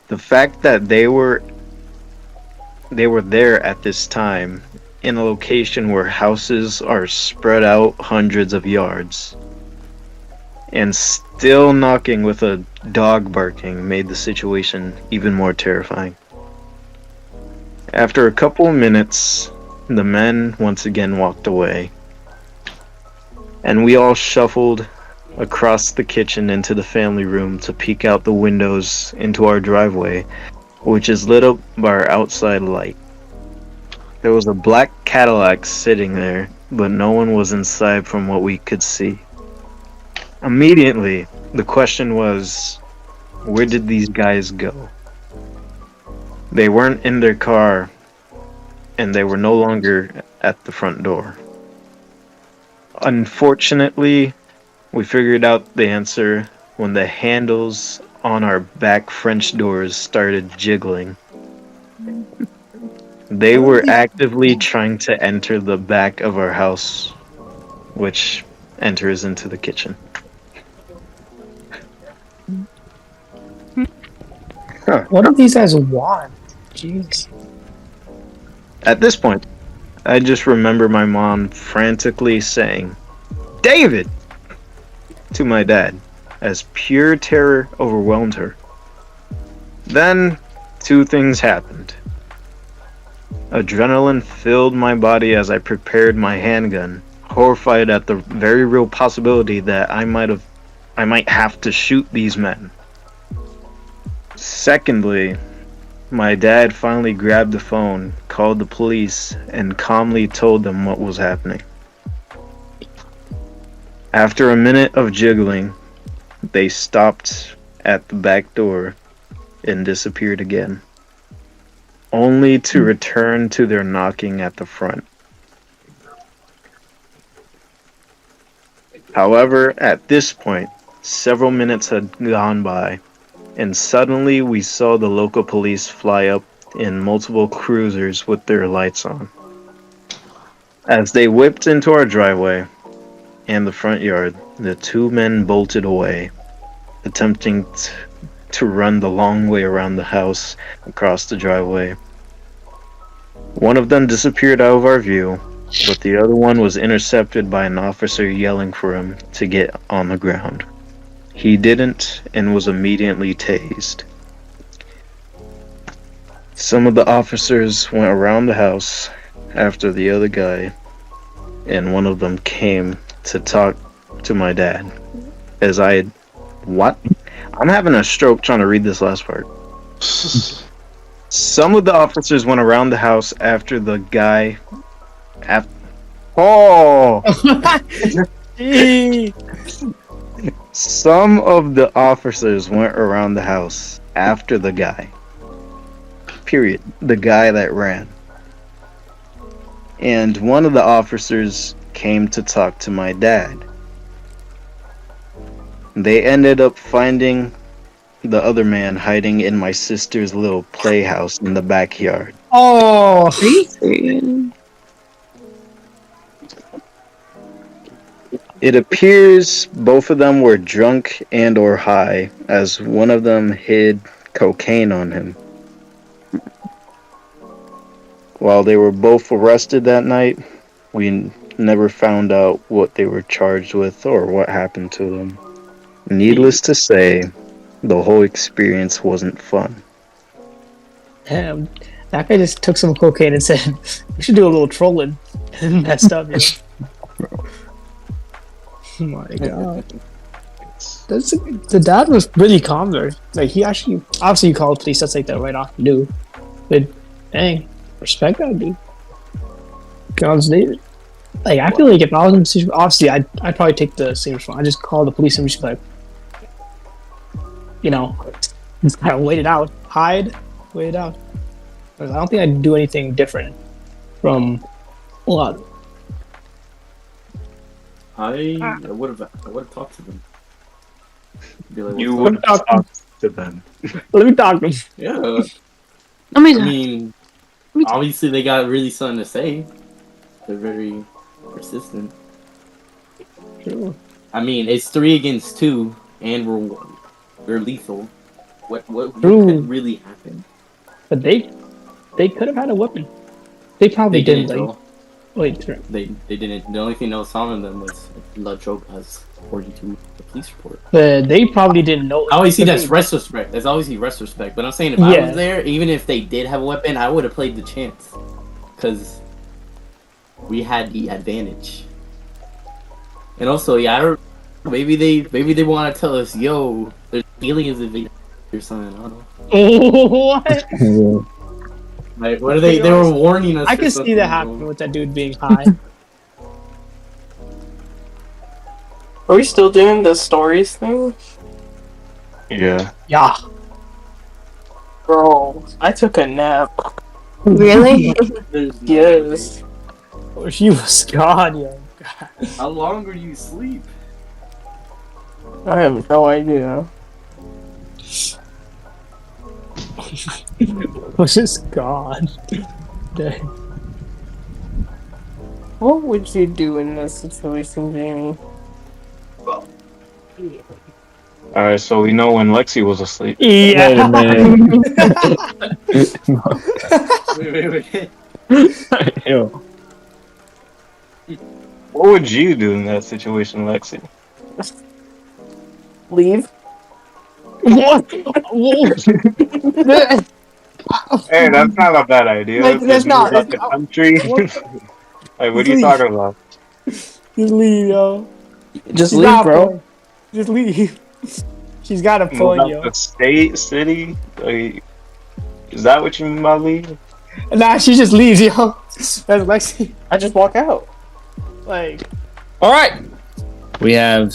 The fact that they were there at this time in a location where houses are spread out hundreds of yards and still knocking with a dog barking made the situation even more terrifying. After a couple of minutes, the men once again walked away, and we all shuffled across the kitchen into the family room to peek out the windows into our driveway, which is lit up by our outside light. There was a black Cadillac sitting there, but no one was inside from what we could see. Immediately, the question was, where did these guys go? They weren't in their car, and they were no longer at the front door. Unfortunately, we figured out the answer when the handles on our back French doors started jiggling. They were actively trying to enter the back of our house, which enters into the kitchen. Huh. What do these guys want? Jeez. At this point, I just remember my mom frantically saying, "David!" to my dad, as pure terror overwhelmed her. Then, 2 things happened. Adrenaline filled my body as I prepared my handgun, horrified at the very real possibility that I might have to shoot these men. Secondly, my dad finally grabbed the phone, called the police, and calmly told them what was happening. After a minute of jiggling, they stopped at the back door and disappeared again, only to return to their knocking at the front. However, at this point, several minutes had gone by, and suddenly we saw the local police fly up in multiple cruisers with their lights on. As they whipped into our driveway and the front yard, the two men bolted away, attempting to run the long way around the house across the driveway. One of them disappeared out of our view, but the other one was intercepted by an officer yelling for him to get on the ground. He didn't and was immediately tased. Some of the officers went around the house after the other guy, and one of them came to talk to my dad. As I had... What? I'm having a stroke trying to read this last part. Some of the officers went around the house after the guy... Some of the officers went around the house after the guy. Period. The guy that ran. And one of the officers came to talk to my dad. They ended up finding the other man hiding in my sister's little playhouse in the backyard. Oh, It appears both of them were drunk and or high, as one of them hid cocaine on him. While they were both arrested that night, we never found out what they were charged with or what happened to them. Needless to say, the whole experience wasn't fun. damn. That guy just took some cocaine and said, we should do a little trolling. And messed up, yeah. Oh my god. The dad was really calm there. Like, he actually, obviously you call the police, that's like the right off to do. But, dang, respect that dude. God's David. Like, I feel like if I was in the situation, obviously I'd probably take the same response. I'd just call the police and just be like, you know, just kind of wait it out. Hide, wait it out. I don't think I'd do anything different from a lot. I would have talked to them. Be like, You "What's would up?" talk to them. Let me talk to him. Yeah. Let me I mean, obviously they got really something to say. They're very persistent. Sure. I mean, it's 3 against 2, and we're lethal. What True. could really happen? But they could have had a weapon. They probably They didn't. didn't. Like, wait, sorry. They didn't. The only thing that was on them was La Drogas, according to the police report. They probably didn't know. Obviously, that's retrospect. That's obviously retrospect. But I'm saying if I Yeah. was there, even if they did have a weapon, I would have played the chance, because we had the advantage. And also, yeah, I don't. Maybe they want to tell us, yo, there's aliens invading or something. I don't know. What? Like, what are they? They were warning us. I or can see something, that happening with that dude being high. Are we still doing the stories thing? Yeah. Yeah. Bro, I took a nap. Really? There's no Yes. Oh, she was gone, yo. way. How long were you asleep? I have no idea. Was just gone. Dang. What would you do in this situation, Jamie? Alright, so we know when Lexi was asleep. Yeah. Wait a minute. Wait. Yo. What would you do in that situation, Lexi? Leave? What? Hey, that's not a bad idea Like, to that's move not. out the country. What? Like, what Just are you leave. talking about? Just leave, yo. Just She's leave, not bro. pulling. Just leave. She's got a Move point, out yo. the state, city? Like, is that what you mean by leave? Nah, she just leaves, yo. That's Lexi. I just walk out. Like, All right. We have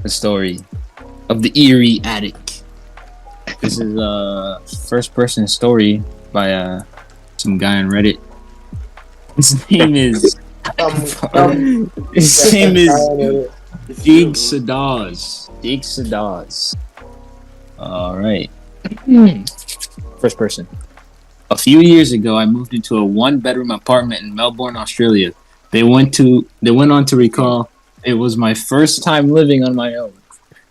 the story of the eerie attic. This is a first-person story by some guy on Reddit. His name is his name is Dig Sadaz. Dig Sadaz. All right. First person. A few years ago, I moved into a one-bedroom apartment in Melbourne, Australia. They went on to recall it was my first time living on my own.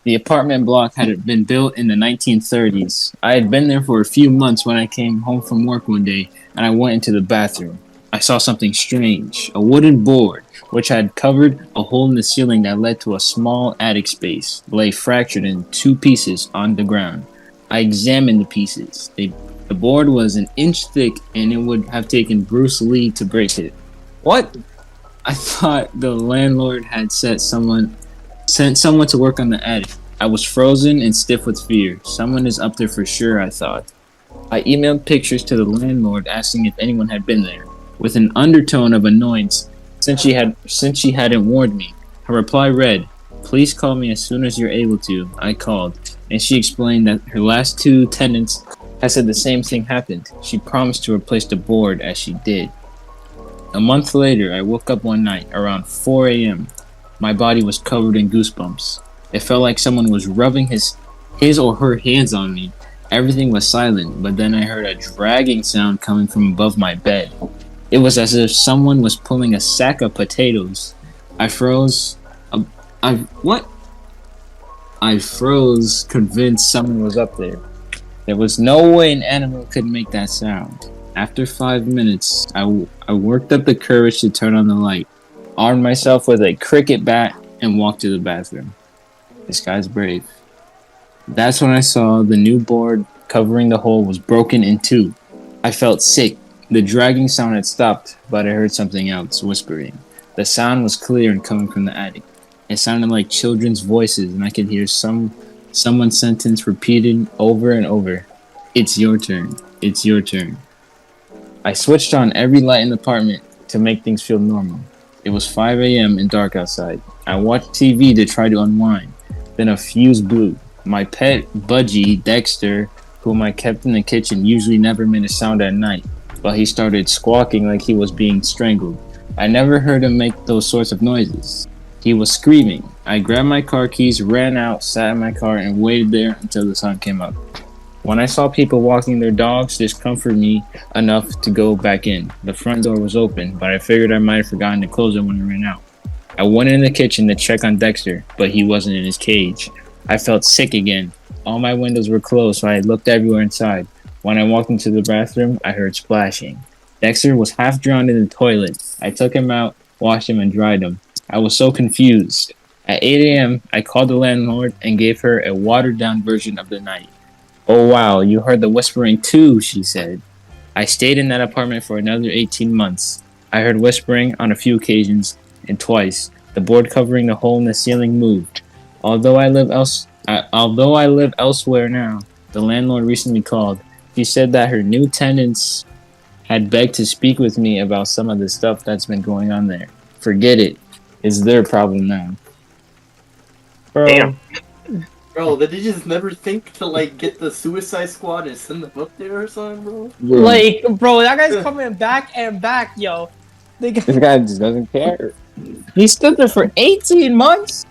The apartment block had been built in the 1930s. I had been there for a few months when I came home from work one day, and I went into the bathroom. I saw something strange. A wooden board, which had covered a hole in the ceiling that led to a small attic space, lay fractured in two pieces on the ground. I examined the pieces. The board was an inch thick, and it would have taken Bruce Lee to break it. What? I thought the landlord had sent someone to work on the attic. I was frozen and stiff with fear. Someone is up there for sure, I thought. I emailed pictures to the landlord asking if anyone had been there, with an undertone of annoyance since she hadn't warned me. Her reply read, "Please call me as soon as you're able to." I called, and she explained that her last two tenants had said the same thing happened. She promised to replace the board, as she did. A month later, I woke up one night around 4 a.m. My body was covered in goosebumps. It felt like someone was rubbing his or her hands on me. Everything was silent, but then I heard a dragging sound coming from above my bed. It was as if someone was pulling a sack of potatoes. I froze. I froze, convinced someone was up there. There was no way an animal could make that sound. After 5 minutes, I worked up the courage to turn on the light, armed myself with a cricket bat, and walked to the bathroom. This guy's brave. That's when I saw the new board covering the hole was broken in two. I felt sick. The dragging sound had stopped, but I heard something else whispering. The sound was clear and coming from the attic. It sounded like children's voices, and I could hear someone's sentence repeated over and over. "It's your turn. It's your turn." I switched on every light in the apartment to make things feel normal. It was 5 a.m. and dark outside. I watched TV to try to unwind. Then a fuse blew. My pet, Budgie, Dexter, whom I kept in the kitchen, usually never made a sound at night, but he started squawking like he was being strangled. I never heard him make those sorts of noises. He was screaming. I grabbed my car keys, ran out, sat in my car, and waited there until the sun came up. When I saw people walking their dogs, this comforted me enough to go back in. The front door was open, but I figured I might have forgotten to close it when I ran out. I went in the kitchen to check on Dexter, but he wasn't in his cage. I felt sick again. All my windows were closed, so I looked everywhere inside. When I walked into the bathroom, I heard splashing. Dexter was half drowned in the toilet. I took him out, washed him, and dried him. I was so confused. At 8 a.m., I called the landlord and gave her a watered-down version of the night. "Oh wow, you heard the whispering too," she said. I stayed in that apartment for another 18 months. I heard whispering on a few occasions, and twice, the board covering the hole in the ceiling moved. Although I live elsewhere now, the landlord recently called. She said that her new tenants had begged to speak with me about some of the stuff that's been going on there. Forget it. It's their problem now. Bro. Damn. Bro, did you just never think to like get the Suicide Squad and send them up there or something, bro? Like, bro, that guy's coming back and back, yo. This guy just doesn't care. He stood there for 18 months?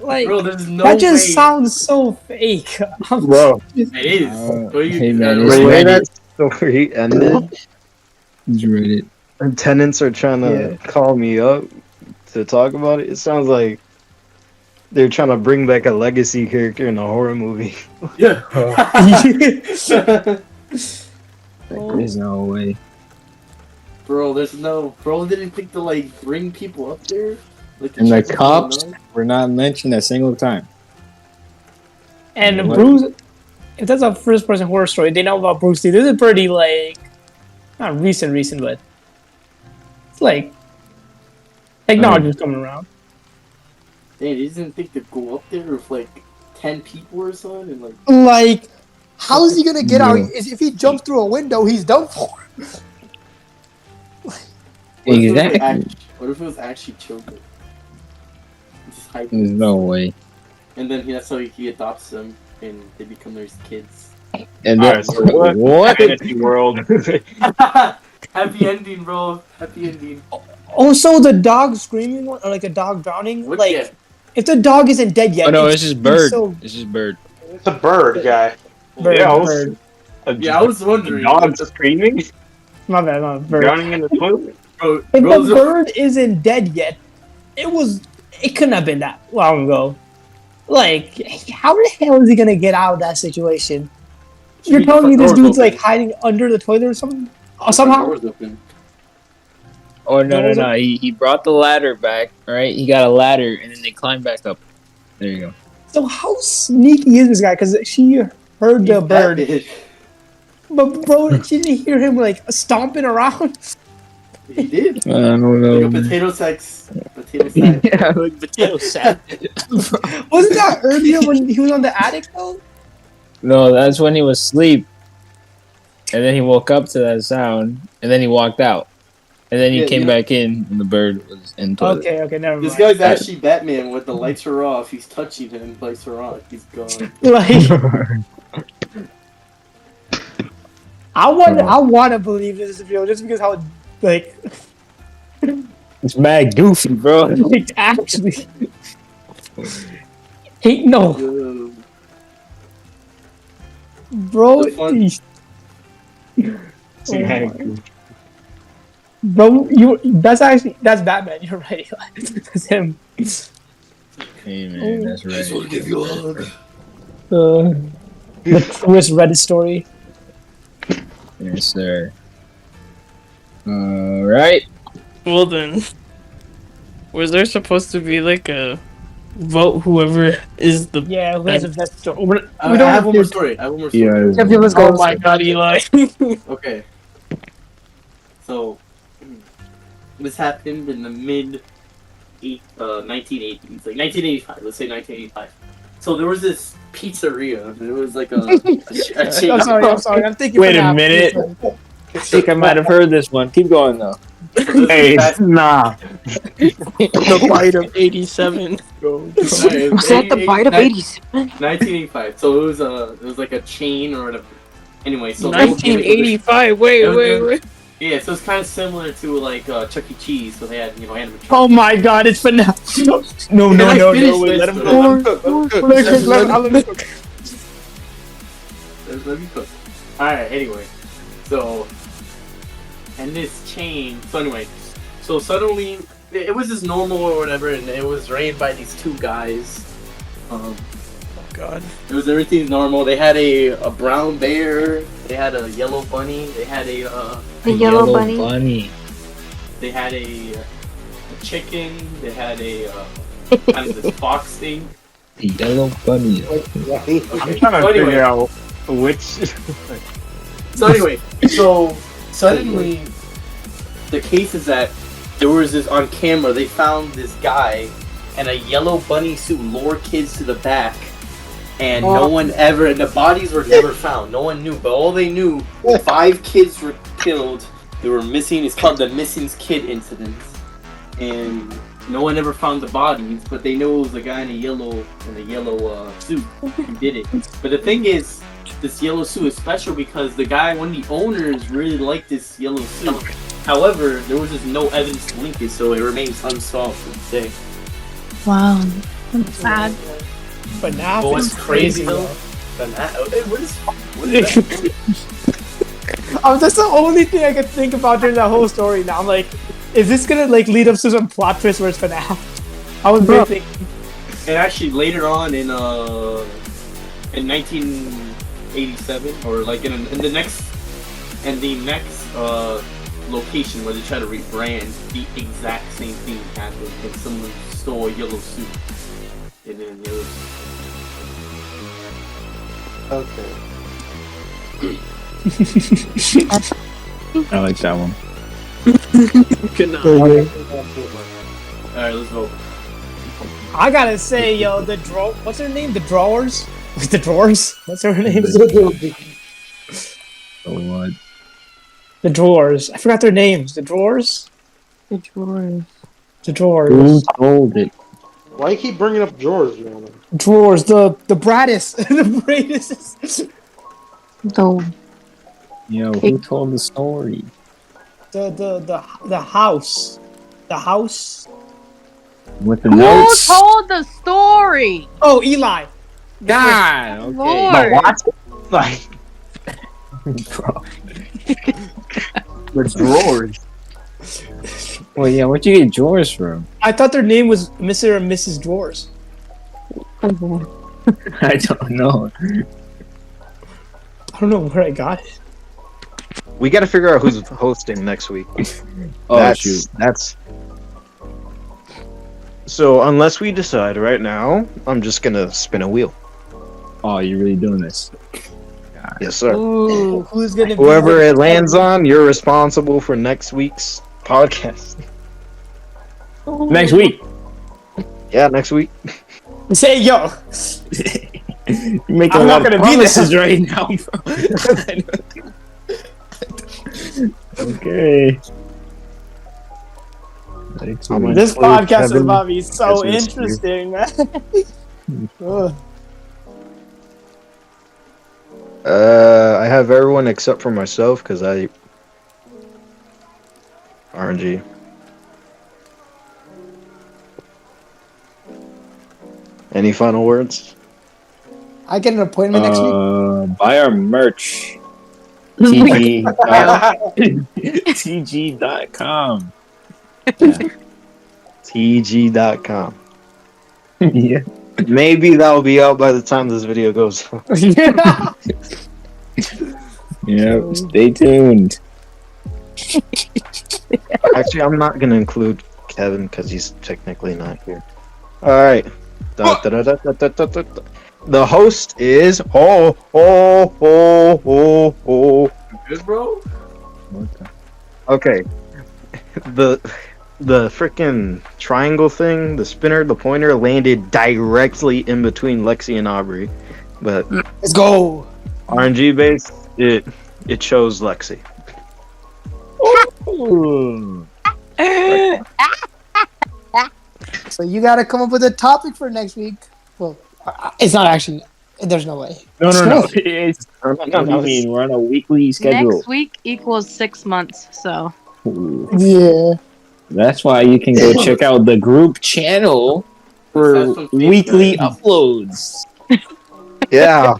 Like, Bro, there's no that just way. sounds so fake. Bro, It is. What you hey, do? man, the it's way Reddit. that story ended, Just read it. and tenants are trying to call me up to talk about it. It sounds like they're trying to bring back a legacy character in a horror movie. Yeah. There's no way. Bro, there's no. Bro didn't think to like bring people up there. Like, to And the check what's going cops on? were not mentioned a single time. And What? Bruce, if that's a first-person horror story, they know about Bruce Lee. This is pretty like not recent, but it's like technology's coming around. They didn't think to go up there with like 10 people or something and like. Like, how is he gonna get out? Yeah. If he jumps through a window, he's done for. Exactly. What if it was actually children? Just hype There's no way. And then that's how he adopts them and they become their kids. And then, Alright, so what? Fantasy world. Happy ending, bro. Happy ending. Also, the dog screaming or like a dog drowning. What? Like, Yeah. if the dog isn't dead yet. Oh no, it's just bird. So It's just bird. It's a bird guy. bird, Yeah, bird. Yeah, I was wondering. Dog screaming, My bad, bird. drowning in the toilet. Bro, If bro, the bird isn't dead yet, it couldn't have been that long ago. Like, how the hell is he gonna get out of that situation? You're the telling me front this door's dude's open. like hiding under the toilet or something? Or The somehow? door's open. Oh no! He brought the ladder back. Right? He got a ladder, and then they climbed back up. There you go. So how sneaky is this guy? Because she heard the He's bird, that big. but bro, she didn't hear him like stomping around. He did. I don't know. Like a potato sack. Potato sack. Yeah, like potato sack. Wasn't that earlier when he was on the attic though? No, that's when he was asleep, and then he woke up to that sound, and then he walked out, and then he Yeah, came you know- back in, and the bird was in the toilet. Okay, never mind. This guy's actually Batman with the lights are off. He's touching him, lights are on. He's gone. Like, I want to believe this is real just because how like It's mad goofy, bro. it's actually. Hey, no, Yo. bro. The fun- Oh my- Bro, that's Batman. You're right. That's him. Hey man, that's right. Just want to give you a hug. The truest Reddit story. Yes, sir. All right. Well then, was there supposed to be like a vote whoever is the Yeah, who has the best story? We I don't have have one more story. I have one more story. Yeah. Yeah, let's go. Oh my god, Eli. Okay. So, this happened in the mid 1980s, like 1985. Let's say 1985. So there was this pizzeria. There was like a chain. I'm sorry. I'm thinking. Wait a minute. I think I might have heard this one. Keep going though. Hey, nah. The bite of 87. Was that the bite of 87? 1985. So it was like a chain or whatever. Anyway, so 1985. Wait. Yeah, so it's kind of similar to like Chuck E. Cheese. So they had animatronics. Oh my god, it's FNAF. No, wait, let him go. Let me cook. Alright, anyway. So, and this chain. So anyway, so suddenly it was just normal or whatever, and it was ran by these two guys. God. It was everything's normal. They had a brown bear. They had a yellow bunny. They had a The yellow bunny. They had a chicken. They had a kind of this fox thing. The yellow bunny. Okay. I'm trying to so anyway, figure out which. So anyway, so suddenly the case is that there was this on camera. They found this guy in a yellow bunny suit lure kids to the back, and no one ever. And the bodies were never found. No one knew, but all they knew, 5 kids were killed. They were missing. It's called the Missing Kid Incident, and no one ever found the bodies. But they knew it was a guy in a yellow suit who did it. But the thing is, this yellow suit is special because the guy, one of the owners, really liked this yellow suit. However, there was just no evidence to link it, so it remains unsolved to this day. Wow. That's sad. FNAF But what's is crazy though? What is that? That's the only thing I could think about during that whole story. Now I'm like, is this gonna like lead up to some plot twist where it's FNAF? I was really thinking. And actually, later on in 1987, or like in the next location where they try to rebrand, the exact same thing happened. And someone stole a yellow suit, and then it was. Okay. I like that one. Good night. Alright, let's vote. I gotta say, yo, what's her name? The drawers? The drawers? What's her name? What? The drawers. I forgot their names. The drawers? The drawers. The drawers. Who told it? Why you keep bringing up drawers, man? Drawers. The Bradis. The Bradis. Yo, who told the story? The house. The house. With the Who notes? told the story? Oh, Eli. God, okay. Lord. Like The drawers. Well, yeah, where'd you get drawers from? I thought their name was Mr. and Mrs. Drawers. I don't know. I don't know where I got it. we got to figure out who's hosting next week. Oh, shoot. That's. So unless we decide right now, I'm just gonna spin a wheel. Oh, you're really doing this? Yes, sir. Ooh. Who's gonna Whoever be it lands on, you're responsible for next week's podcast. Next week. Yeah, next week. Say, yo. You're making I'm a not lot of gonna be there. promises right now, bro. Okay. This podcast is about to be so Christmas interesting, man. Ugh. I have everyone except for myself because I RNG. Any final words? I get an appointment next week. Buy our merch. TG. TG.com. TG.com. Yeah. Maybe that'll be out by the time this video goes. Yeah. Stay tuned. Actually, I'm not gonna include Kevin because he's technically not here. All right. The host is Good, bro? Okay. The freaking triangle thing, the spinner, the pointer landed directly in between Lexi and Aubrey, but Let's go. RNG based, it chose Lexi. Ooh. So you gotta come up with a topic for next week. Well, it's not actually. There's no way. No. It's, what do you mean? We're on a weekly schedule. Next week equals 6 months, so. Ooh. Yeah. That's why you can go check out the group channel for weekly uploads. Yeah.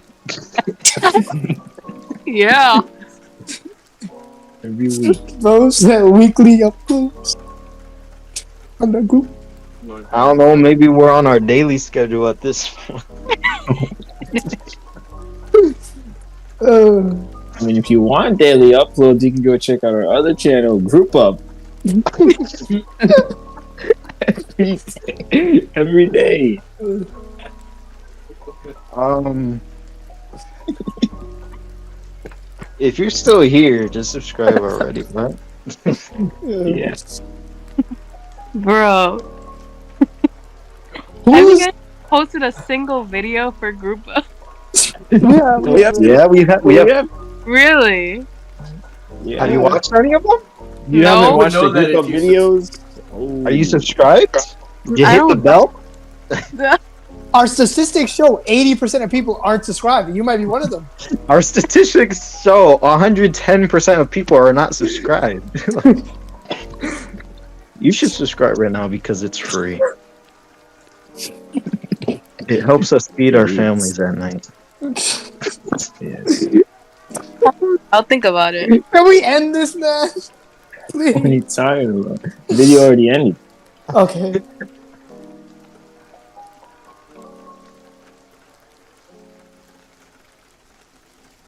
Yeah. Every week. Those weekly uploads on the group. I don't know, maybe we're on our daily schedule at this point. I mean, if you want daily uploads, you can go check out our other channel, Group Up. Every day. If you're still here, just subscribe already, right? Yes. Bro. Have you guys posted a single video for group? Yeah, we have. Really? Yeah. Have you watched any of them? You No. haven't watched Know the that Group Up if you videos? Are you subscribed? You I hit the don't- bell? Our statistics show 80% of people aren't subscribed. You might be one of them. Our statistics show 110% of people are not subscribed. You should subscribe right now because it's free. It helps us feed our families at night. Yes. I'll think about it. Can we end this, man? What are Please. you talking about? The video already ended. Okay.